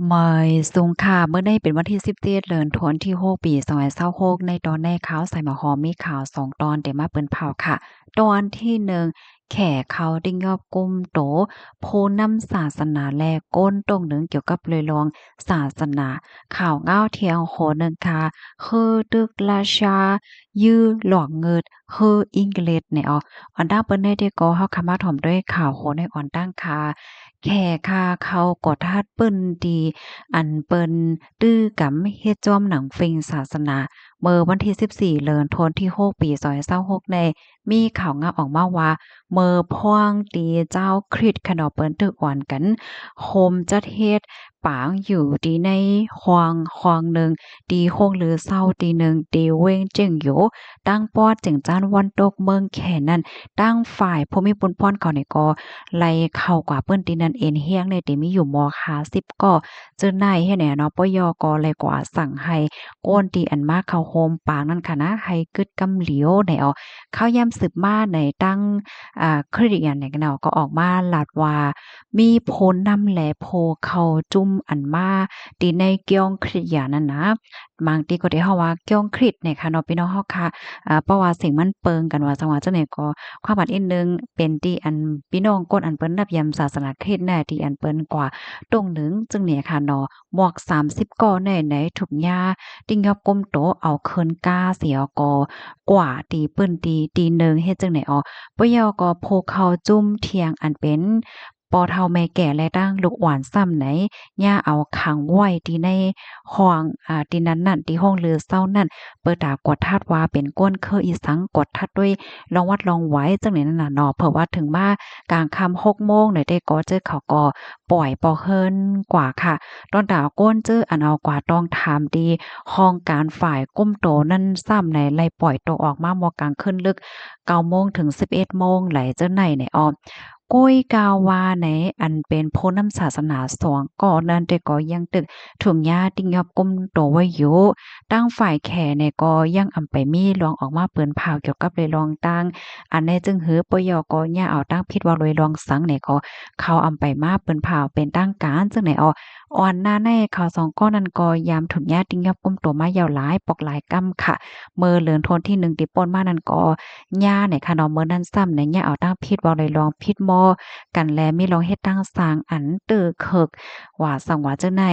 ไม่สูงค่ะเมื่อได้เป็นวันที่17เดือนธันวาคมที่6ปี2026ในตอนแรกข่าวใส่หมอหอมมีข่าว2ตอนแต่มาเปิ้นเผาค่ะตอนที่1แขเขาได้ยอบกุมโตผู้นำศาสนาแลก้นตรงหนึ่งเกี่ยวกับเลยลองศาสนาข่าวง้าวเที่ยงโหนึงค่ะคือตึกราชายื้อหลอกเงิดคืออังกฤษเนี่ยอันดับเปิ้นได้ก็เฮาคำมาถ่อมด้วยข่าวโหในอ่อนตั้งค่ะแขค่ะเขาก็ทัดเปิ้นดี อันเปิ้นตื้อกำเฮ็ดจอมหนังฟิงศาสนาเมื่อวันที่14เดือนธันวาคมที่6ปี2026ในมีข่าวงามออกมาว่าเมื่อพ่วงตีเจ้าคริสต์คะเนาะเปิ้นตึกอ่อนกันโฮมจัดเฮ็ดปางอยู่ที่ในฮวางหนึ่งตีโคงหรือเศร้าตีหนึ่งตีเว้งเจิงโหยวตั้งปอดจึงจ้านวันตกเมืองแค่นั้นตั้งฝ่ายผู้มีบุญพรเขานี่ก็ไล่เข้ากว่าเปิ้นตีนั้นเอ็นเฮียงในที่มีอยู่ม50ก็เจอนายเฮ็ดแหน่เนาะปยก็เลยกว่าสั่งให้โอนตีอันมาเข้าโฮมปางนั่นค่ะนะให้กึดกำเหลียวในเข้าย่ำสืบมาในตั้งคริสเตียนเนี่ยเนาะก็ออกมาลาดว่ามีโพนนำแลโพเขาจุ่มอันมาตีในเกียงคริสเตียนนั่นนะบางทีก็ได้เฮาว่าเกียงคริสเนี่ยค่ะเนาะพี่น้องเฮาค่ะเพราะว่าสิ่งมันเปิงกันว่าจังหวะจังได๋ก็ความบัดอีกหนึ่งเป็นที่อันพี่น้องคนอันเปิ้นนับยำศาสนาคริสต์แน่ที่อันเปิ้นกว่าตรงหนึ่งจึงเนี่ยค่ะเนาะหมวก30ก่อแน่ไหนทุกยาติงยอบก้มโตเอาเคินก้าเสียกอกว่าตีเปิ้นตีหนึ่งเฮ็ดจังได๋ปยก็โพเขาจุ้มเทียงอันเป็นปอเฒ่าแม่แก่และตั้งลูกหวานซ้ำไหนย่าเอาขังไว้ที่ในห้องที่นั้นนั่นที่ห้องเรือเศร้านั่นเปิดตากดทัดว่าเป็นก้นเคออีสังกดทัดด้วยลองวัดลองไว้จังไหนนั่นน่ะเนาะเผื่อว่าถึงมากลางค่ำ6โมงได้ก็เจอเขาก็ปล่อยปอเฮิรนกว่าค่ะตอนดาวก้นเจออันเอากว่าต้องถามดีห้องการฝ่ายก้มโตนั่นซ้ำไหนไล่ปล่อยตัวออกมามอกลางคืนลึก9โมงถึง11โมงไหลเจ้าไหนเนี่ยก้อยกาวาในอันเป็นโพนำศาสนาสองก่อนั้นแต่ก็ยังตึกถุงยาติงยอบก้มโตไว้อยู่ตั้งฝ่ายแขเนี่ยก็ยังอำไปมีลองออกมาเปิ้นผ่าวเกี่ยวกับเลยลองตั้งอันในจึงหือปยก็ย่าเอาตั้งพิดว่าเลยลองสังเนี่ยก็เขาอำไปมาเปิ้นผ่าวเป็นตั้งการจึงไหนอ่อนหน้าในเขาสองก้อนนั้นก็ยามถุงยาติงยอบก้มโตมายาวหลายปอกหลายกำค่ะเมื่อเหลือนทนที่1ที่ป่นมานั้นก็ย่าเนี่ยค่ะเนาะเมื่อนั้นซ้ำเนี่ยย่าเอาตั้งพิดว่าเลยลองพิดมอ กันแลมีลองเฮ็ดตั้งสร้างอันเตอเคิกว่าสังว่าจังได๋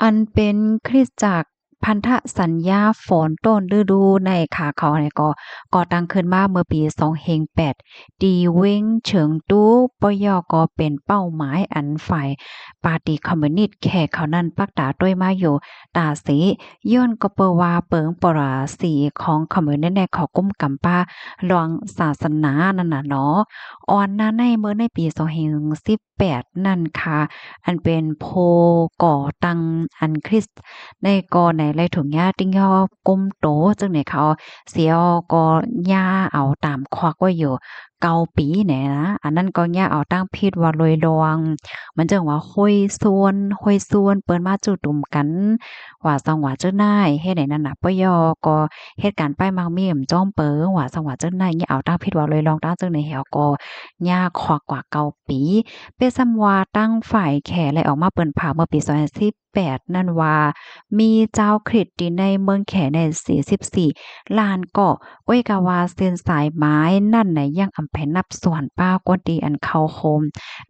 อันเป็นคริสตจักรพันธสัญญาฝนต้นฤดูในขาเขาเนี่ยก็ก่อตั้งขึ้นมาเมื่อปี2008ตีเว้งเฉิงตู้ปยก็เป็นเป้าหมายอันฝ่ายปาร์ตีคอมมิวนิสต์แขกเขานั้นปักตาด้วยมาอยู่ตาสีย้อนก็เปว่าเปิงปราสีของคอมมิวนิสต์ในเขากุมกำปาลวงศาสนานั่นน่ะเนาะอ่อนหน้าในเมื่อในปี2018นั่นค่ะอันเป็นโพก่อตั้งอันคริส ในกอไหนไรถุงยาติ้งยอก้มโตจังไหนเขาเสียก็ย่าเอาตามควักไว้อยู่9 ปีแหน่นะอันนั้นก็ย่าเอาตั้งพิดว่าลอยลวงมันจังว่าห้อยส่วนเปิ้นมาจุดุมกันว่าสังว่าเจ้านายเฮ็ดให้นั่นน่ะปยก็เหตุการณ์ป้ายมักมีมจ้อมเปิงว่าสังว่าเจ้านายย่าเอาตั้งพิดว่าลอยลองตั้งจังไหนแหวก็ย่าควักกว่า9 ปีเปซ้ำว่าตั้งฝ่ายแขและออกมาเปิ้นผ่าเมื่อปี2018นั่นว่า มีเจ้าคริสต์ที่ในเมืองแขใน44ล้านเกาะก้อยกะว่าเส้นสายไม้นั่นน่ะยังอำแผนนับส่วนป้ากว่าดีอันเข้าโคม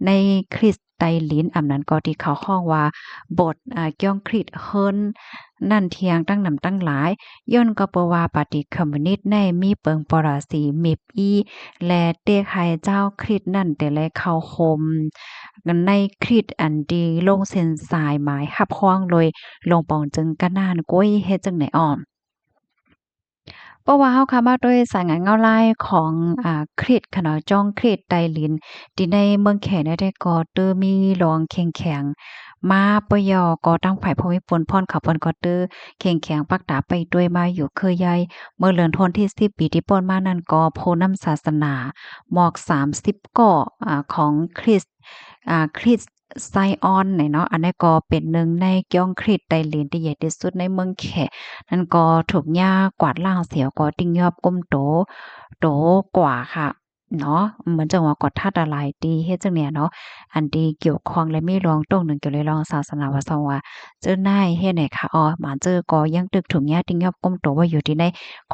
ในคริสไตลินอำนั้นก็ที่เขาฮ้องว่าบทเกี่ยวคริสต์เฮิรนนั่นเทียงตั้งนำตั้งหลายย้อนก็เปว่าปฏิคอมมิวนิสต์ในมีเปิงปราศีมิบอีและเตกให้เจ้าคริสต์นั่นแต่แลเข้าโคมกันในคริสต์อันดีลงเส้นสายหมายหับฮ้องโดย ลงปองจึงกะนานก้อยเฮ็ดจังได๋อ้อเพราะว่าเฮาค่ะมาด้วยสายงานเงาลายของคริสค่ะเนาะจ้องคริสไต้หลินที่ในเมืองแขเนี่ยได้ก็เตอมีรองแข็งๆมาปยก็ตั้งฝ่ายภูมิพลพรเขาเปิ้นก็เตอแข็งๆปักตาไปด้วยมาอยู่เคยใหญ่เมื่อเดือนธันวาคมที่10ปีที่ป่นมานั้นก็โพนำศาสนาหมอก30ก่อของคริสต์คริสต์ไซออนเนี่ยเนาะอันนี้ก็เป็นหนึ่งในเกี่ยวคริสต์ไต้หลินที่ใหญ่ที่สุดในเมืองแข นั่นก็ถูกหญ้ากวาดล้างเสียก็ติ้งยอบก้มโตกว่าค่ะ เนาะเหมือนจังว่ากฎทัดอะไรดีเฮ็ดจังเนี่ยเนาะอันดีเกี่ยวข้องและมีรองตรงหนึ่งเกี่ยวเลยรองศาสนาว่าซองว่าเจ้านายเฮ็ดไหนคะอ๋อหมาเจอก็ยังตึกถุงยาติงยอบก้มโตวไว้อยู่ที่ใน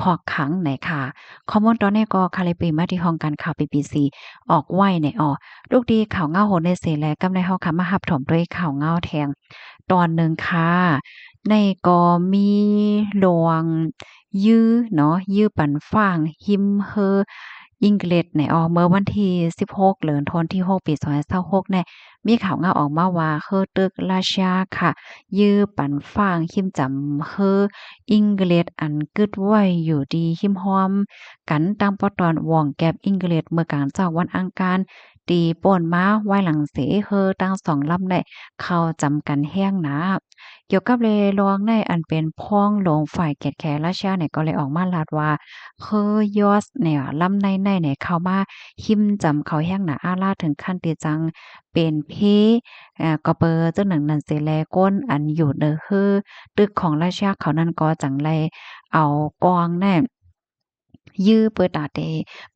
คอกขังไหนค่ะข้อมูลตอนนี้ก็คาลิปีมาที่ห้องการข่าว BBC ออกไว้ในอ้อลูกดีข่าวเงาโหนในเสแลกำในเฮาค่ะมาหับถมด้วยข่าวเงาแทงตอนหนึ่งค่ะในก็มีหลวงยื้อเนาะยื้อปันฟ่างหิมเฮอ อังกฤษเนี่ยออกเมื่อวันที่16เดือนธันวาคมที่6ปี2026เนี่ยมีข่าวงาออกมาว่าเฮอตึกราชาค่ะยื้อปันฟ้างหิมจำเฮออังกฤษอันกึดไว้อยู่ดีหิมห้อมกันตามปอตอนว่องแก็บอังกฤษเมื่อการเจ้าวันอังคารตีป่นมาไว้หลังเสเฮอตั้ง2ลำได้เข้าจำกันแห้งหนาเกี่ยวกับเลยรองในอันเป็นพ้องหลวงฝ่ายเกียรติแขราชาเนี่ยก็เลยออกมาลาดว่า เคยยอสเนี่ยลำในเนี่ยเข้ามาหิมจำเขาแห้งหนาอาลาถึงขั้นตีจังเป็นเพก็เปอจังหนังนั้นเสแลก้นอันอยู่เด้อคือตึกของราชาเขานั้นก็จังไรเอากองแน่ยื้อเปิดตาเต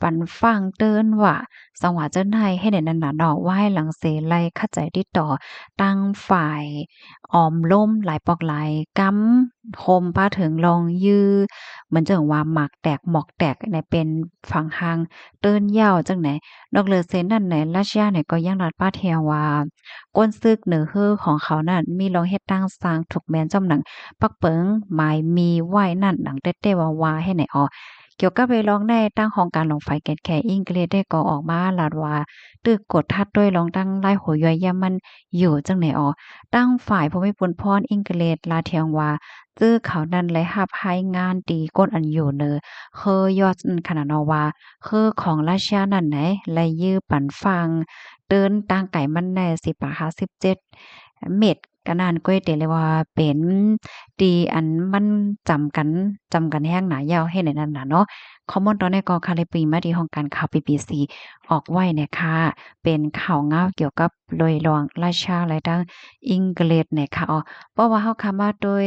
ปันฟังเติ้นว่าสังหวะเจิ้นไห้ให้ได้นั้นน่ะเนาะว่าให้หลังเสไลเข้าใจติดต่อตั้งฝ่ายออมล่มหลายปอกหลายกำโคมพาถึงลองยื้อเหมือนจังว่าหมากแตกหมอกแตกในเป็นฝั่งหางเติ้นยาวจังไหนนอกเหลือเส้นนั่นไหนราชยาเนี่ยก็ยังรัดป้าแทวว่าก้นซึกเหนือฮือของเขานั่นมีลองเฮ็ดตั้งสร้างถูกแม่นจอมหนังปักเปิงหมายมีไว้นั่นหนังเต้ๆว่าให้ไหนออ เกี่ยวกับไปร้องในตั้งของการหลงไฟแก่แค่อิงเกรดได้ก็ออกมาลาดว่าตึกกดทัดด้วยลองตั้งไล่หัวย่อยยามมันอยู่จังไหนอ๋อตั้งฝ่ายภูมิพลพรอิงเกรดลาเทียงว่าตื้อเขานั้นไหลหับให้งานตีก้นอันอยู่เนอเคอยอดขนาดนอว่าคือของราชานั่นไหนและยื้อปันฟังเดินตั้งไก่มันแน่สิปะคะ17เม็ดก็นานก้อยเตเลยว่าเป็นตีอันมันจำกันแห้งหนายาวให้ในนั้นน่ะเนาะ ข้อมูลตอนนี้ก็ค่ะเลยปีมาที่ห้องการข่าว BBC ออกไว้เนี่ยค่ะเป็นข่าวเงาเกี่ยวกับโดยรองราชาและดังอังกฤษเนี่ยค่ะอ๋อเพราะว่าเราคำว่าโดย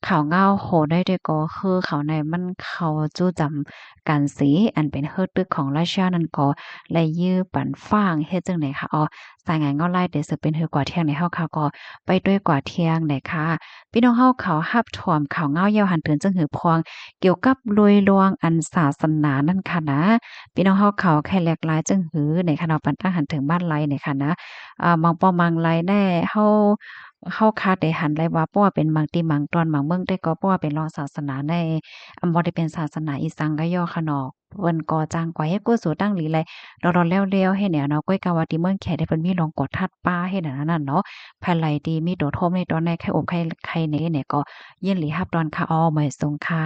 ข่าวเงาโหได้ด้วยก็คือเขาในมันเขาจู้จำกันสีอันเป็นเฮ็ดตึกของราชานั่นก็และยื้อปันฟ้างเฮ็ดจังได๋ค่ะอ๋อสายงานเงาไล่เดี๋ยวสิเป็นเฮือกว่าเที่ยงในเฮาค่ะก็ไปด้วยกว่าเที่ยงได้ค่ะพี่น้องเฮาเขารับถ่อมข่าวเงายาวหันเตือนจังหือพวง เกี่ยวกับโดยรวงอันศาสนานั่นค่ะนะพี่น้องเฮาเขาแค่แหลกหลายจึงหือในคะเนาะปันตั้งหันถึงบ้านไลเนี่ยค่ะนะบางป้อมังไลแน่เฮาคาดได้หันไลว่าเพราะว่าเป็นบางตีบางตอนบางเมืองได้ก็เพราะว่าเป็นรองศาสนาในบ่ได้เป็นศาสนาอีสังกะย่อค่ะเนาะเพิ่นก็จ้างกว่าให้กู้สู่ตั้งหลีไลดอๆแล้วๆให้แนวเนาะก้อยกะว่าที่เมืองแขได้เพิ่นมีโรงกอทัดป้าเฮ็ดอันนั้นเนาะภายไหลดีมีโดดโทมในตอนในไข่อบไข่เน่เนี่ยก็ยินหลีรับดอนค่ะอ้อเหมยสงค่ะ